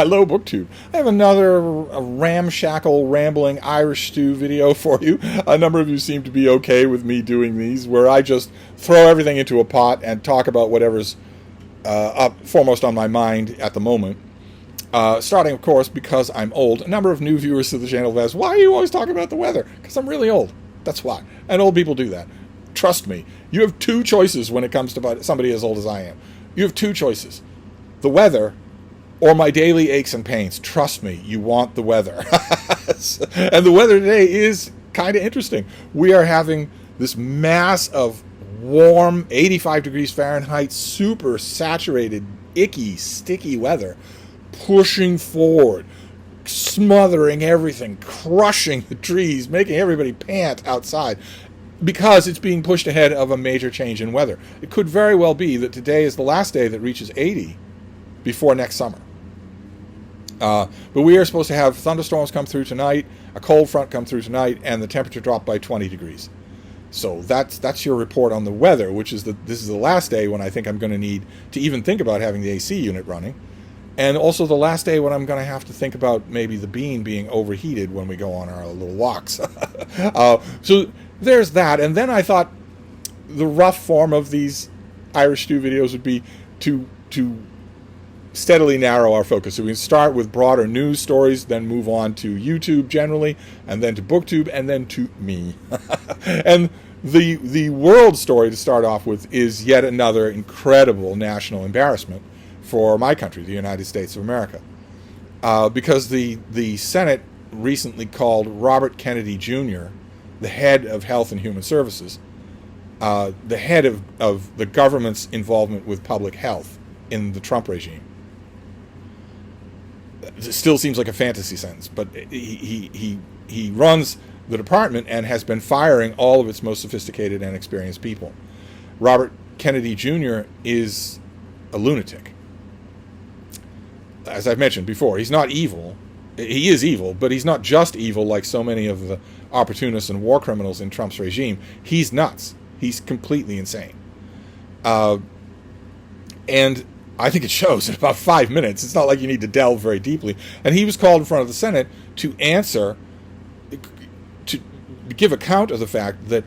Hello, BookTube. I have another ramshackle, rambling Irish stew video for you. A number of you seem to be okay with me doing these, where I just throw everything into a pot and talk about whatever's up foremost on my mind at the moment. Starting, of course, because I'm old. A number of new viewers to the channel have asked, why are you always talking about the weather? Because I'm really old. That's why. And old people do that. Trust me. You have two choices when it comes to somebody as old as I am. You have two choices. The weather or my daily aches and pains. Trust me, you want the weather. And the weather today is kind of interesting. We are having this mass of warm, 85 degrees Fahrenheit, super saturated, icky, sticky weather pushing forward, smothering everything, crushing the trees, making everybody pant outside because it's being pushed ahead of a major change in weather. It could very well be that today is the last day that reaches 80 before next summer. But we are supposed to have thunderstorms come through tonight, a cold front come through tonight, and the temperature drop by 20 degrees. So that's your report on the weather, which is this is the last day when I think I'm going to need to even think about having the AC unit running. And also the last day when I'm going to have to think about maybe the bean being overheated when we go on our little walks. So there's that. And then I thought the rough form of these Irish stew videos would be to steadily narrow our focus. So we can start with broader news stories, then move on to YouTube generally, and then to BookTube, and then to me. And the world story to start off with is yet another incredible national embarrassment for my country, the United States of America. Because the Senate recently called Robert Kennedy Jr., the head of Health and Human Services, the head of the government's involvement with public health in the Trump regime. It still seems like a fantasy sentence, but he runs the department and has been firing all of its most sophisticated and experienced people. Robert Kennedy Jr. is a lunatic. As I've mentioned before, he's not evil. He is evil, but he's not just evil like so many of the opportunists and war criminals in Trump's regime. He's nuts. He's completely insane. And I think it shows in about 5 minutes. It's not like you need to delve very deeply. And he was called in front of the Senate to answer, to give account of the fact that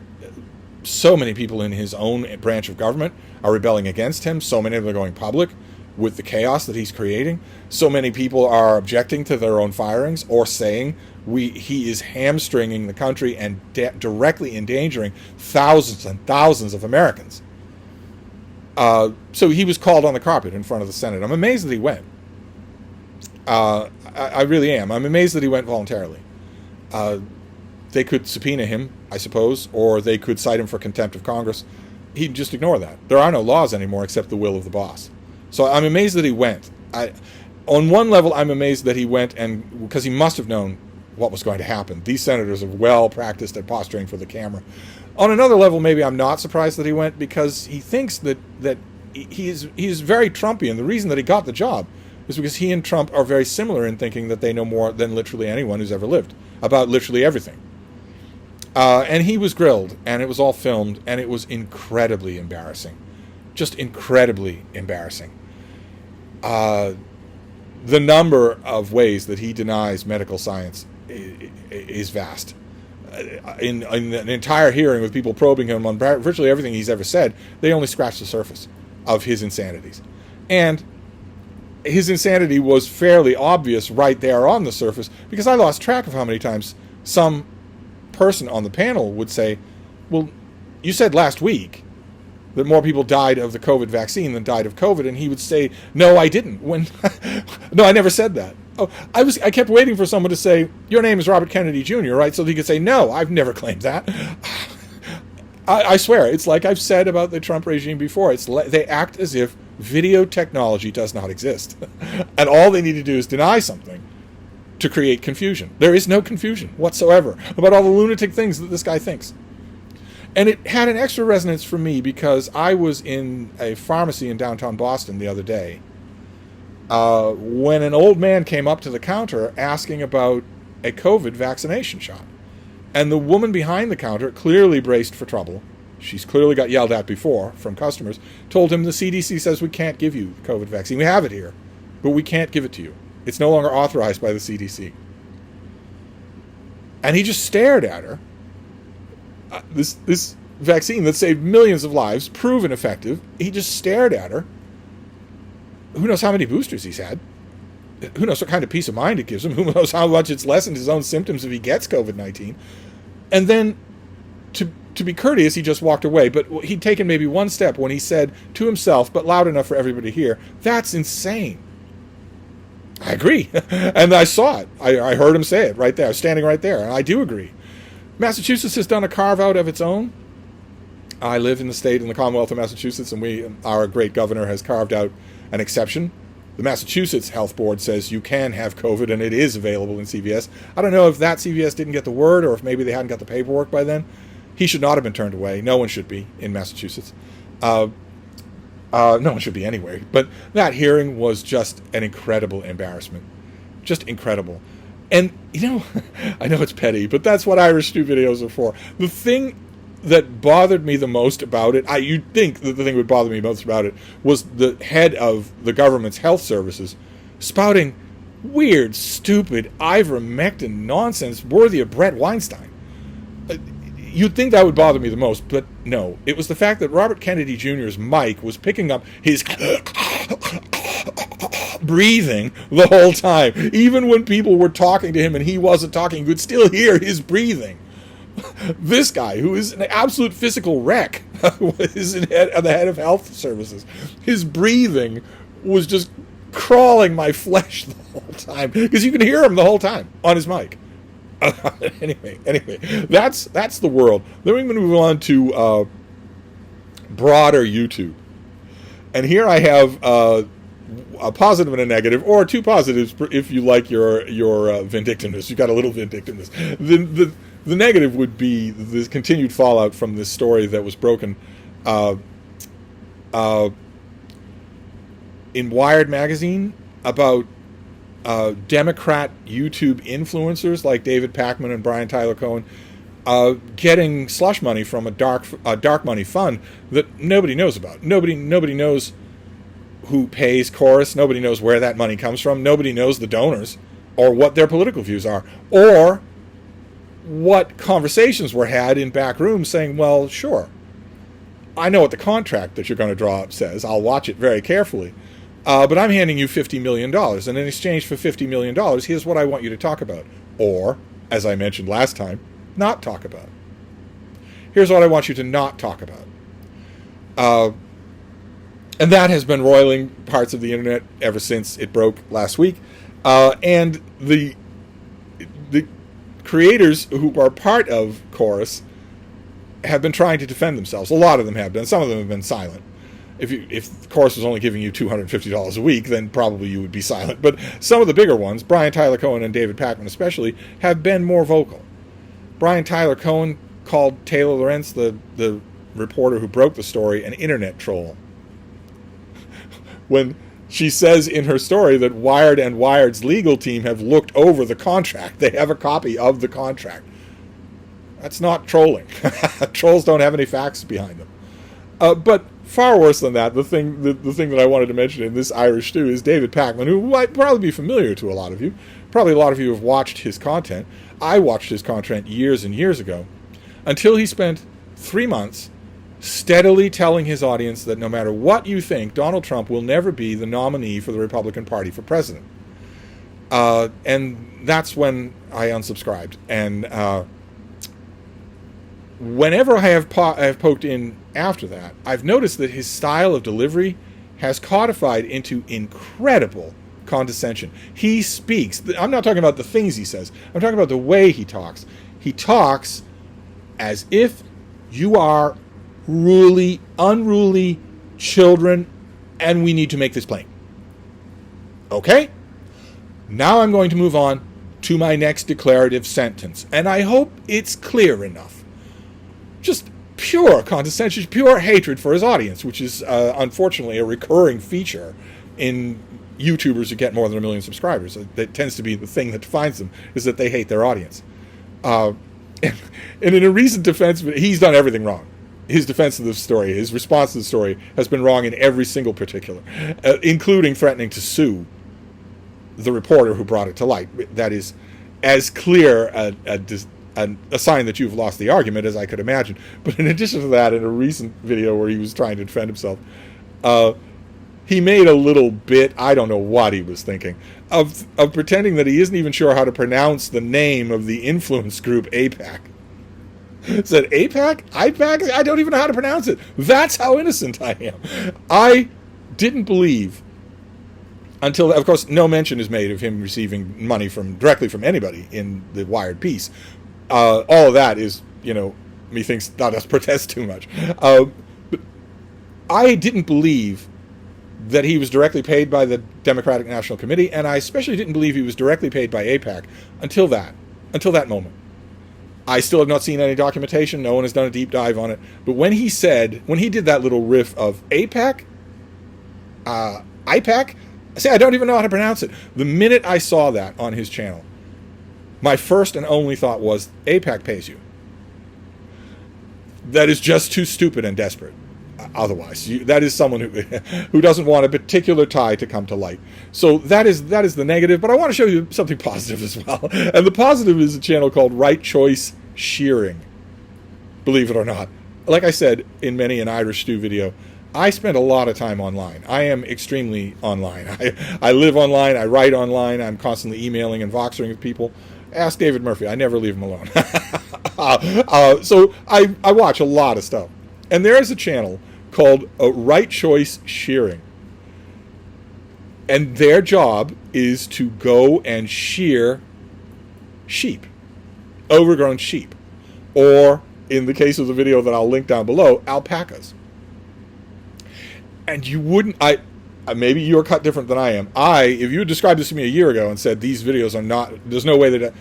so many people in his own branch of government are rebelling against him. So many of them are going public with the chaos that he's creating. So many people are objecting to their own firings or saying he is hamstringing the country and directly endangering thousands and thousands of Americans. So he was called on the carpet in front of the Senate. I'm amazed that he went. I really am. I'm amazed that he went voluntarily. They could subpoena him, I suppose, or they could cite him for contempt of Congress. He'd just ignore that. There are no laws anymore except the will of the boss. So I'm amazed that he went. On one level, I'm amazed that he went, and because he must have known what was going to happen. These senators are well practiced at posturing for the camera. On another level, maybe I'm not surprised that he went, because he thinks that he is very Trumpian. The reason that he got the job is because he and Trump are very similar in thinking that they know more than literally anyone who's ever lived about literally everything. And he was grilled, and it was all filmed, and it was incredibly embarrassing. Just incredibly embarrassing. The number of ways that he denies medical science is vast. In an entire hearing with people probing him on virtually everything he's ever said, they only scratched the surface of his insanities. And his insanity was fairly obvious right there on the surface, because I lost track of how many times some person on the panel would say, well, you said last week that more people died of the COVID vaccine than died of COVID, and he would say, no, I didn't. No, I never said that. Oh, I kept waiting for someone to say, your name is Robert Kennedy Jr., right? So he could say, no, I've never claimed that. I swear, it's like I've said about the Trump regime before. They act as if video technology does not exist. And all they need to do is deny something to create confusion. There is no confusion whatsoever about all the lunatic things that this guy thinks. And it had an extra resonance for me because I was in a pharmacy in downtown Boston the other day when an old man came up to the counter asking about a COVID vaccination shot. And the woman behind the counter, clearly braced for trouble, she's clearly got yelled at before from customers, told him the CDC says we can't give you the COVID vaccine. We have it here, but we can't give it to you. It's no longer authorized by the CDC. And he just stared at her. This vaccine that saved millions of lives, proven effective, he just stared at her. Who knows how many boosters he's had? Who knows what kind of peace of mind it gives him? Who knows how much it's lessened his own symptoms if he gets COVID-19? And then, to be courteous, he just walked away. But he'd taken maybe one step when he said to himself, but loud enough for everybody to hear, "That's insane." I agree. And I saw it. I heard him say it right there. I was standing right there. And I do agree. Massachusetts has done a carve-out of its own. I live in the state, in the Commonwealth of Massachusetts, and our great governor has carved out an exception. The Massachusetts Health Board says you can have COVID, and it is available in CVS. I don't know if that CVS didn't get the word, or if maybe they hadn't got the paperwork by then. He should not have been turned away. No one should be in Massachusetts. No one should be anywhere. But that hearing was just an incredible embarrassment. Just incredible. And, I know it's petty, but that's what Irish Stew videos are for. The thing that bothered me the most about it, you'd think that the thing that would bother me most about it, was the head of the government's health services spouting weird, stupid, ivermectin nonsense worthy of Brett Weinstein. You'd think that would bother me the most, but no. It was the fact that Robert Kennedy Jr.'s mic was picking up his breathing the whole time. Even when people were talking to him and he wasn't talking, you could still hear his breathing. This guy, who is an absolute physical wreck, is the head of health services. His breathing was just crawling my flesh the whole time, because you can hear him the whole time on his mic. Anyway, that's the world. Then we're going to move on to broader YouTube. And here I have a positive and a negative, or two positives if you like your vindictiveness. You got a little vindictiveness. The negative would be the continued fallout from this story that was broken in Wired magazine about Democrat YouTube influencers like David Pakman and Brian Tyler Cohen getting slush money from a dark money fund that nobody knows about. Nobody knows who pays Chorus. Nobody knows where that money comes from. Nobody knows the donors or what their political views are, or what conversations were had in back rooms saying, well, sure, I know what the contract that you're going to draw up says. I'll watch it very carefully. But I'm handing you $50 million, and in exchange for $50 million, here's what I want you to talk about. Or, as I mentioned last time, not talk about. Here's what I want you to not talk about. And that has been roiling parts of the internet ever since it broke last week. And the creators who are part of Chorus have been trying to defend themselves. A lot of them have been. Some of them have been silent. If Chorus was only giving you $250 a week, then probably you would be silent. But some of the bigger ones, Brian Tyler Cohen and David Pakman especially, have been more vocal. Brian Tyler Cohen called Taylor Lorenz, the reporter who broke the story, an internet troll. When she says in her story that Wired and Wired's legal team have looked over the contract. They have a copy of the contract. That's not trolling. Trolls don't have any facts behind them. But far worse than that, the thing that I wanted to mention in this Irish stew is David Pakman, who might probably be familiar to a lot of you. Probably a lot of you have watched his content. I watched his content years and years ago, until he spent 3 months steadily telling his audience that no matter what you think, Donald Trump will never be the nominee for the Republican Party for president. And that's when I unsubscribed. And whenever I have poked in after that, I've noticed that his style of delivery has codified into incredible condescension. He speaks. I'm not talking about the things he says. I'm talking about the way he talks. He talks as if you are unruly children, and we need to make this plain. Okay? Now I'm going to move on to my next declarative sentence, and I hope it's clear enough. Just pure condescension, pure hatred for his audience, which is unfortunately a recurring feature in YouTubers who get more than 1 million subscribers. That tends to be the thing that defines them, is that they hate their audience. And in a recent defense, he's done everything wrong. His defense of the story, his response to the story, has been wrong in every single particular, including threatening to sue the reporter who brought it to light. That is as clear a sign that you've lost the argument as I could imagine. But in addition to that, in a recent video where he was trying to defend himself, he made a little bit, I don't know what he was thinking, of pretending that he isn't even sure how to pronounce the name of the influence group APAC. Said APAC? IPAC? I don't even know how to pronounce it. That's how innocent I am. I didn't believe until, of course, no mention is made of him receiving money directly from anybody in the Wired piece. All of that is, methinks not us protest too much. But I didn't believe that he was directly paid by the Democratic National Committee, and I especially didn't believe he was directly paid by AIPAC until that moment. I still have not seen any documentation. No one has done a deep dive on it. But when he did that little riff of AIPAC, IPAC, I don't even know how to pronounce it. The minute I saw that on his channel, my first and only thought was, AIPAC pays you. That is just too stupid and desperate. Otherwise, that is someone who doesn't want a particular tie to come to light. So that is the negative, but I want to show you something positive as well. And the positive is a channel called Right Choice Shearing. Believe it or not. Like I said in many an Irish Stew video, I spend a lot of time online. I am extremely online. I live online, I write online, I'm constantly emailing and voxering with people. Ask David Murphy, I never leave him alone. So I watch a lot of stuff. And there is a channel called Right Choice Shearing. And their job is to go and shear sheep, overgrown sheep. Or, in the case of the video that I'll link down below, alpacas. And you wouldn't, maybe you're cut different than I am. If you had described this to me a year ago and said these videos are not, there's no way that,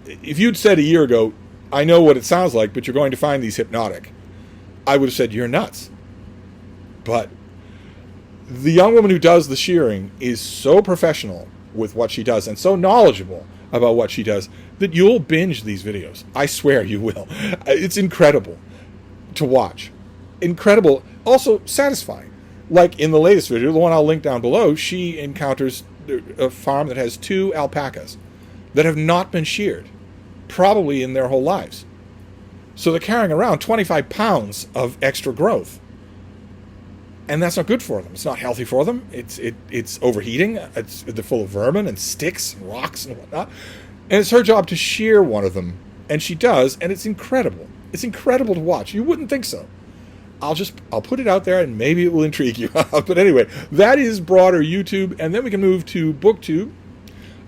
if you'd said a year ago, I know what it sounds like, but you're going to find these hypnotic, I would have said, you're nuts. But the young woman who does the shearing is so professional with what she does and so knowledgeable about what she does that you'll binge these videos. I swear you will. It's incredible to watch. Incredible. Also satisfying. Like in the latest video, the one I'll link down below, she encounters a farm that has 2 alpacas that have not been sheared, probably in their whole lives. So they're carrying around 25 pounds of extra growth. And that's not good for them. It's not healthy for them. It's overheating. They're full of vermin and sticks and rocks and whatnot. And it's her job to shear one of them. And she does, and it's incredible. It's incredible to watch. You wouldn't think so. I'll put it out there and maybe it will intrigue you. But anyway, that is broader YouTube. And then we can move to BookTube.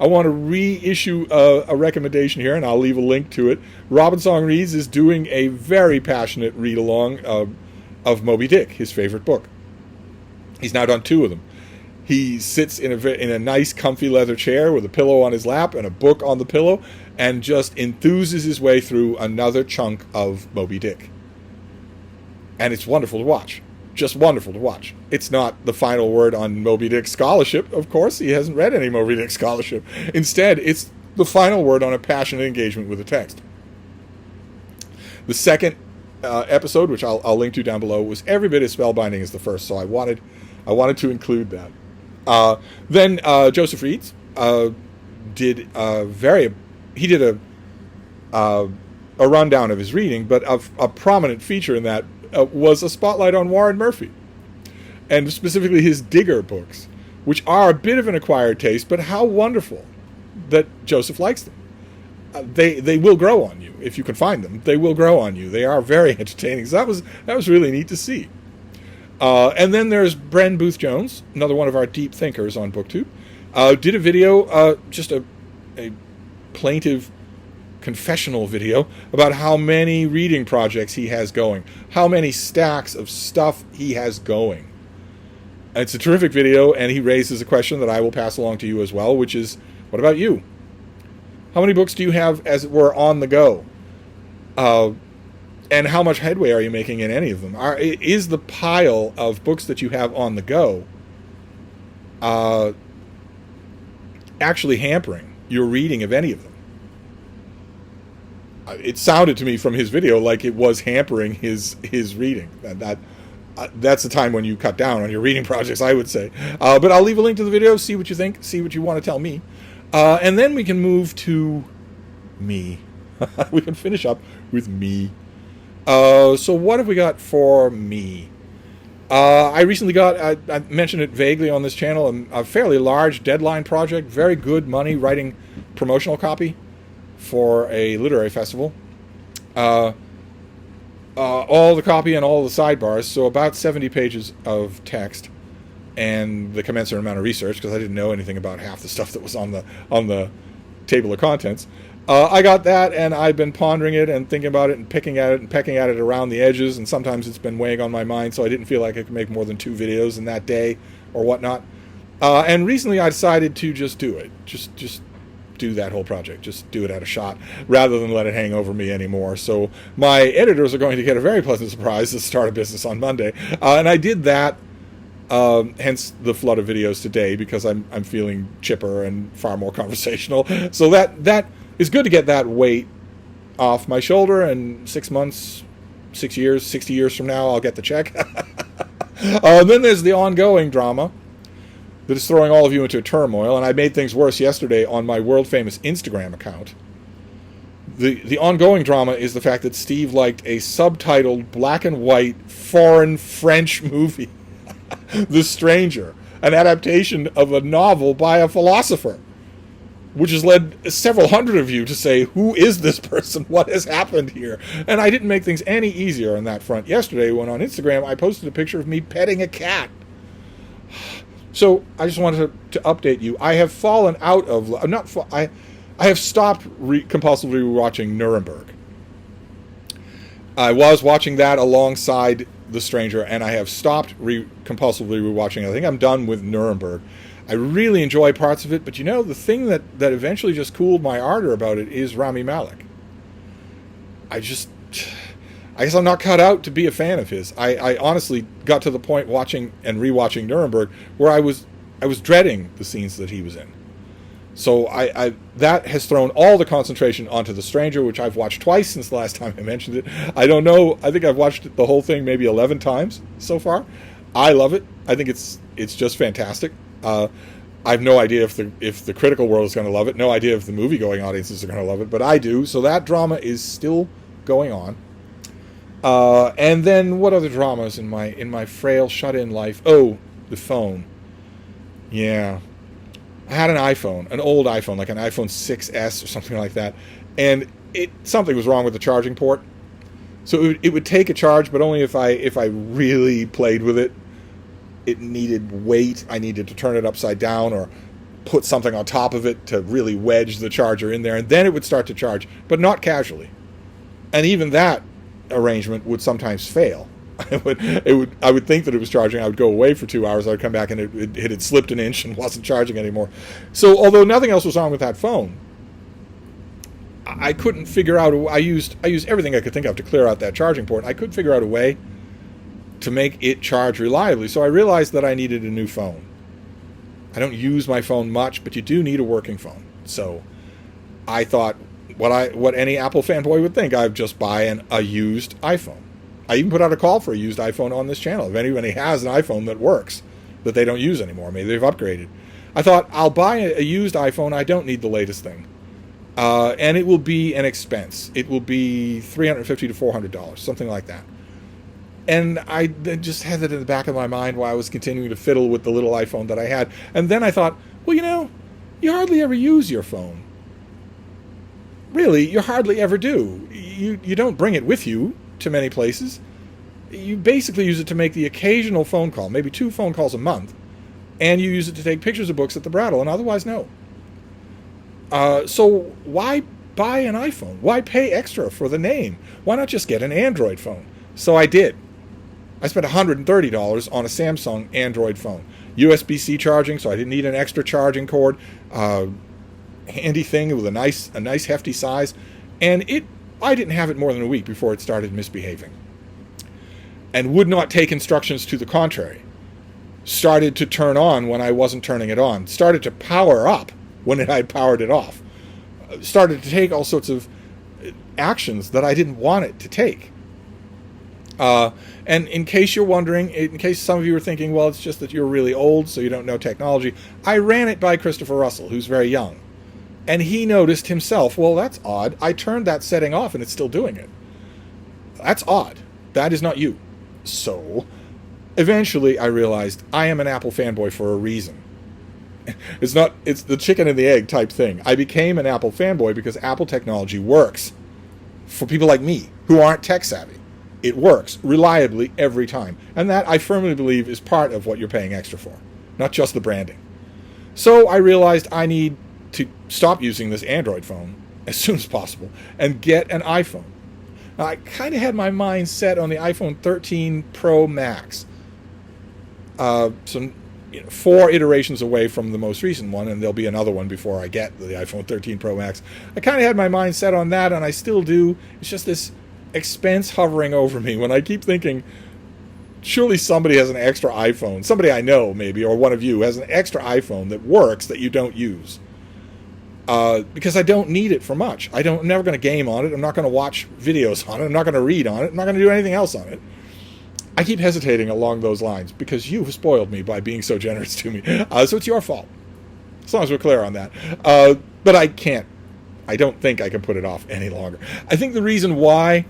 I want to reissue a recommendation here, and I'll leave a link to it. Robin Song Reads is doing a very passionate read-along of Moby-Dick, his favorite book. He's now done 2 of them. He sits in a nice, comfy leather chair with a pillow on his lap and a book on the pillow, and just enthuses his way through another chunk of Moby-Dick. And it's wonderful to watch. Just wonderful to watch. It's not the final word on Moby-Dick scholarship, of course. He hasn't read any Moby-Dick scholarship. Instead, it's the final word on a passionate engagement with the text. The second episode, which I'll link to down below, was every bit as spellbinding as the first, so I wanted to include that. Then Joseph Reeds did a rundown of his reading, but a prominent feature in that was a spotlight on Warren Murphy, and specifically his Digger books, which are a bit of an acquired taste, but how wonderful that Joseph likes them. They will grow on you if you can find them. They will grow on you. They are very entertaining. So that was really neat to see. And then there's Bren Booth-Jones, another one of our deep thinkers on BookTube, did a video, just a plaintive confessional video about how many reading projects he has going, how many stacks of stuff he has going. And it's a terrific video, and he raises a question that I will pass along to you as well, which is, what about you? How many books do you have, as it were, on the go? And how much headway are you making in any of them? Is the pile of books that you have on the go actually hampering your reading of any of them? It sounded to me from his video like it was hampering his reading. That that's the time when you cut down on your reading projects, I would say. But I'll leave a link to the video, see what you think, see what you want to tell me. And then we can move to me. We can finish up with me. So what have we got for me? I recently got, I mentioned it vaguely on this channel, a fairly large deadline project, very good money, writing promotional copy for a literary festival. All the copy and all the sidebars, so about 70 pages of text and the commensurate amount of research, because I didn't know anything about half the stuff that was on the table of contents. I got that, and I've been pondering it and thinking about it and picking at it and pecking at it around the edges, and sometimes it's been weighing on my mind, so I didn't feel like I could make more than 2 videos in that day or whatnot. And recently I decided to just do it. Just do that whole project. Just do it at a shot, rather than let it hang over me anymore. So my editors are going to get a very pleasant surprise to start a business on Monday. And I did that, hence the flood of videos today, because I'm feeling chipper and far more conversational. So that is good to get that weight off my shoulder, and 6 months, 6 years, 60 years from now, I'll get the check. Then there's the ongoing drama that is throwing all of you into turmoil, and I made things worse yesterday on my world-famous Instagram account. The ongoing drama is the fact that Steve liked a subtitled black and white foreign French movie, The Stranger, an adaptation of a novel by a philosopher, which has led several hundred of you to say, who is this person? What has happened here? And I didn't make things any easier on that front yesterday when on Instagram I posted a picture of me petting a cat. So I just wanted to update you. I have fallen out of... I have stopped compulsively watching Nuremberg. I was watching that alongside The Stranger, and I have stopped compulsively rewatching it. I think I'm done with Nuremberg. I really enjoy parts of it, but you know, the thing that eventually just cooled my ardor about it is Rami Malek. I guess I'm not cut out to be a fan of his. I honestly got to the point watching and rewatching Nuremberg where I was dreading the scenes that he was in. So that has thrown all the concentration onto The Stranger, which I've watched twice since the last time I mentioned it. I don't know. I think I've watched the whole thing maybe 11 times so far. I love it. I think it's just fantastic. I have no idea if the critical world is going to love it. No idea if the movie-going audiences are going to love it, but I do. So that drama is still going on. And then what other dramas in my frail shut-in life? Oh, the phone. Yeah. I had an iPhone, an old iPhone, like an iPhone 6S or something like that, and something was wrong with the charging port. So it would take a charge, but only if I really played with it. It needed weight. I needed to turn it upside down or put something on top of it to really wedge the charger in there, and then it would start to charge, but not casually. And even that arrangement would sometimes fail. I would think that it was charging. I would go away for 2 hours. I would come back and it had slipped an inch and wasn't charging anymore. So although nothing else was wrong with that phone, I couldn't figure out. I used everything I could think of to clear out that charging port. I couldn't figure out a way to make it charge reliably. So I realized that I needed a new phone. I don't use my phone much, but you do need a working phone. So I thought what any Apple fanboy would think, I'd just buy a used iPhone. I even put out a call for a used iPhone on this channel. If anybody has an iPhone that works, that they don't use anymore, maybe they've upgraded. I thought, I'll buy a used iPhone. I don't need the latest thing. And it will be an expense. It will be $350 to $400, something like that. And I just had it in the back of my mind while I was continuing to fiddle with the little iPhone that I had. And then I thought, well, you know, you hardly ever use your phone. Really, you hardly ever do. You don't bring it with you to many places. You basically use it to make the occasional phone call, maybe 2 phone calls a month, and you use it to take pictures of books at the Brattle, and otherwise no. So why buy an iPhone? Why pay extra for the name? Why not just get an Android phone? So I did. I spent $130 on a Samsung Android phone. USB-C charging, so I didn't need an extra charging cord. Handy thing with a nice hefty size, and I didn't have it more than a week before it started misbehaving, and would not take instructions to the contrary. Started to turn on when I wasn't turning it on. Started to power up when I had powered it off. Started to take all sorts of actions that I didn't want it to take. And in case you're wondering, in case some of you are thinking, well, it's just that you're really old, so you don't know technology, I ran it by Christopher Russell, who's very young. And he noticed himself, well, that's odd. I turned that setting off and it's still doing it. That's odd. That is not you. So, eventually I realized I am an Apple fanboy for a reason. It's the chicken and the egg type thing. I became an Apple fanboy because Apple technology works for people like me who aren't tech savvy. It works reliably every time. And that, I firmly believe, is part of what you're paying extra for, not just the branding. So I realized I need to stop using this Android phone as soon as possible and get an iPhone. Now, I kind of had my mind set on the iPhone 13 Pro Max. Some 4 iterations away from the most recent one, and there'll be another one before I get the iPhone 13 Pro Max. I kind of had my mind set on that, and I still do. It's just this expense hovering over me when I keep thinking, surely somebody has an extra iPhone. Somebody I know, maybe, or one of you has an extra iPhone that works that you don't use. Because I don't need it for much. I'm never going to game on it. I'm not going to watch videos on it. I'm not going to read on it. I'm not going to do anything else on it. I keep hesitating along those lines because you have spoiled me by being so generous to me. So it's your fault. As long as we're clear on that. But I can't. I don't think I can put it off any longer. I think the reason why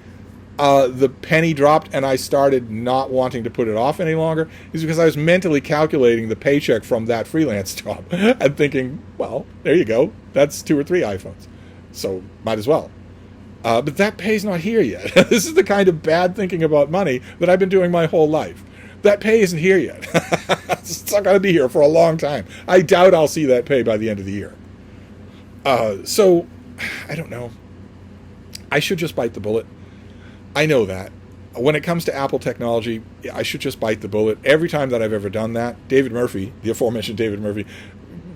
the penny dropped and I started not wanting to put it off any longer is because I was mentally calculating the paycheck from that freelance job and thinking, well, there you go. That's 2 or 3 iPhones. So might as well. But that pay's not here yet. This is the kind of bad thinking about money that I've been doing my whole life. That pay isn't here yet. It's not going to be here for a long time. I doubt I'll see that pay by the end of the year. So, I don't know. I should just bite the bullet. I know that. When it comes to Apple technology, I should just bite the bullet. Every time that I've ever done that, David Murphy, the aforementioned David Murphy,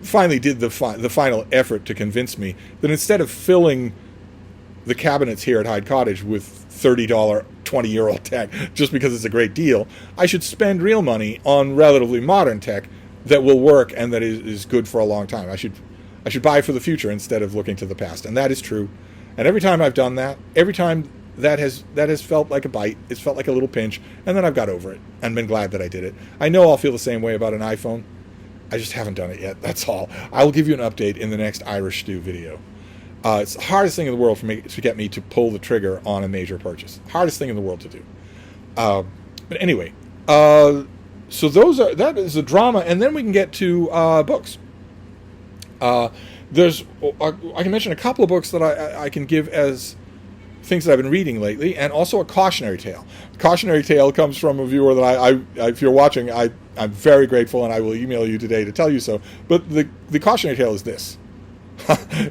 finally did the final effort to convince me that instead of filling the cabinets here at Hyde Cottage with $30, 20-year-old tech just because it's a great deal, I should spend real money on relatively modern tech that will work and that is good for a long time. I should buy for the future instead of looking to the past. And that is true. And every time I've done that, every time that has felt like a bite, it's felt like a little pinch, and then I've got over it and been glad that I did it. I know I'll feel the same way about an iPhone. I just haven't done it yet. That's all. I will give you an update in the next Irish Stew video. It's the hardest thing in the world for me to get me to pull the trigger on a major purchase. Hardest thing in the world to do. But anyway, so that is the drama, and then we can get to books. I can mention a couple of books that I can give as things that I've been reading lately, and also a cautionary tale. The cautionary tale comes from a viewer that I if you're watching, I'm very grateful, and I will email you today to tell you so. But the cautionary tale is this.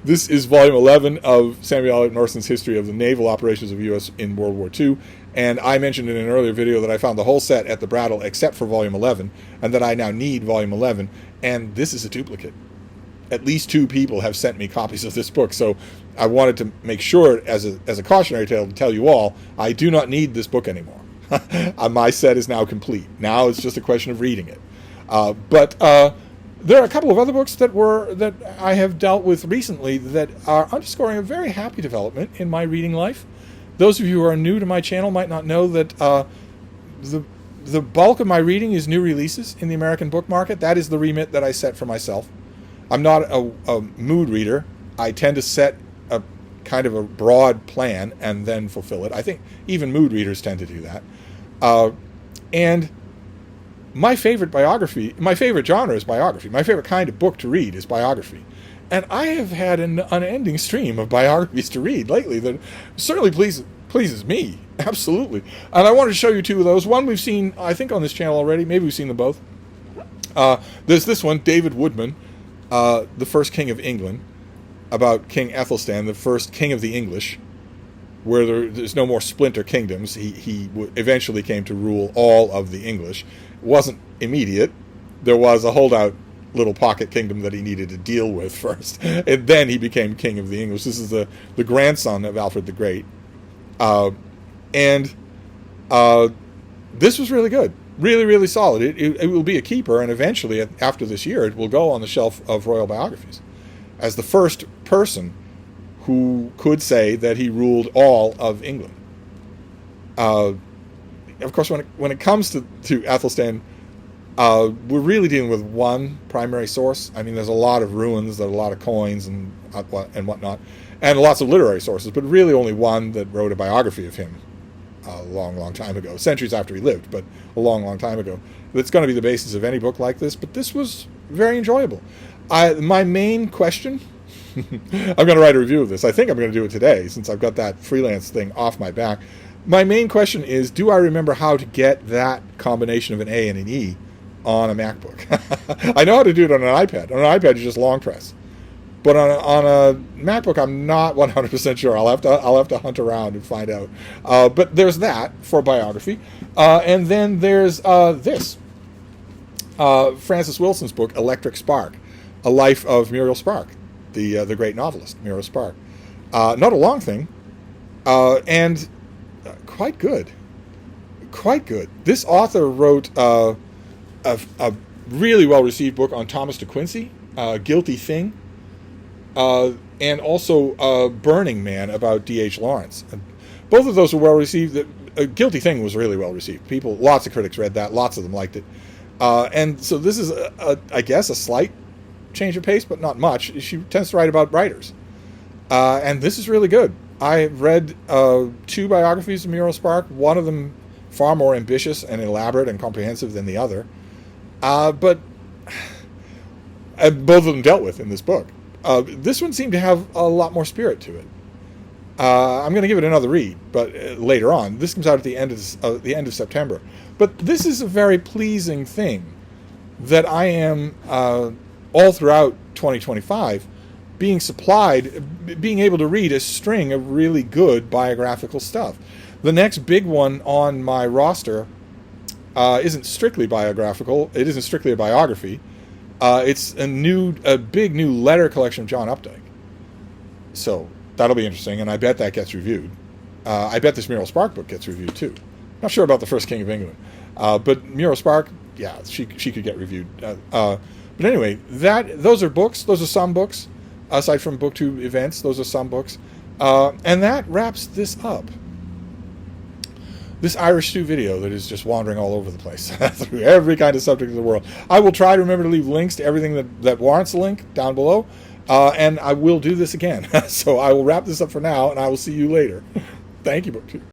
This is volume 11 of Samuel Eliot Norson's History of the Naval Operations of the U.S. in World War II, and I mentioned in an earlier video that I found the whole set at the Brattle except for volume 11, and that I now need volume 11, and this is a duplicate. At least 2 people have sent me copies of this book, so I wanted to make sure, as a cautionary tale, to tell you all, I do not need this book anymore. My set is now complete. Now it's just a question of reading it. But there are a couple of other books that I have dealt with recently that are underscoring a very happy development in my reading life. Those of you who are new to my channel might not know that the bulk of my reading is new releases in the American book market. That is the remit that I set for myself. I'm not a mood reader. I tend to set a kind of a broad plan and then fulfill it. I think even mood readers tend to do that. And my favorite genre is biography. My favorite kind of book to read is biography. And I have had an unending stream of biographies to read lately that certainly pleases me. Absolutely. And I wanted to show you 2 of those. One we've seen, I think, on this channel already. Maybe we've seen them both. There's this one, David Woodman, The First King of England, about King Athelstan, the first king of the English, where there's no more splinter kingdoms. He eventually came to rule all of the English. It wasn't immediate. There was a holdout little pocket kingdom that he needed to deal with first, and then he became king of the English. This is the grandson of Alfred the Great. And this was really good. Really, really solid. It will be a keeper, and eventually, after this year, it will go on the shelf of royal biographies as the first person who could say that he ruled all of England. of course, when it comes to Athelstan, we're really dealing with one primary source. I mean, there's a lot of ruins, there's a lot of coins and whatnot, and lots of literary sources, but really only one that wrote a biography of him a long time ago, centuries after he lived, but a long time ago. That's going to be the basis of any book like this, but this was very enjoyable. My main question, I'm going to write a review of this. I think I'm going to do it today, since I've got that freelance thing off my back. My main question is, do I remember how to get that combination of an A and an E on a MacBook? I know how to do it on an iPad. On an iPad, you just long press. But on a MacBook, I'm not 100% sure. I'll have to hunt around and find out. But there's that for biography, and then there's this Francis Wilson's book, Electric Spark, A Life of Muriel Spark, the great novelist Muriel Spark. Not a long thing, and quite good. Quite good. This author wrote a really well-received book on Thomas de Quincey, Guilty Thing. And also Burning Man about D.H. Lawrence. And both of those were well received. Guilty Thing was really well received. Lots of critics read that. Lots of them liked it. And so this is, I guess, a slight change of pace, but not much. She tends to write about writers. And this is really good. I read 2 biographies of Muriel Spark. One of them far more ambitious and elaborate and comprehensive than the other. But both of them dealt with in this book. This one seemed to have a lot more spirit to it. I'm going to give it another read, but later on. This comes out at the end of September. But this is a very pleasing thing that I am all throughout 2025 being able to read a string of really good biographical stuff. The next big one on my roster isn't strictly biographical. It isn't strictly a biography. It's a big new letter collection of John Updike. So that'll be interesting, and I bet that gets reviewed. I bet this Muriel Spark book gets reviewed too. Not sure about the First King of England, but Muriel Spark, yeah, she could get reviewed. But anyway, those are books. Those are some books. Aside from BookTube events, those are some books, and that wraps this up. This Irish Stew video that is just wandering all over the place through every kind of subject in the world. I will try to remember to leave links to everything that warrants a link down below, and I will do this again. So I will wrap this up for now, and I will see you later. Thank you, BookTube.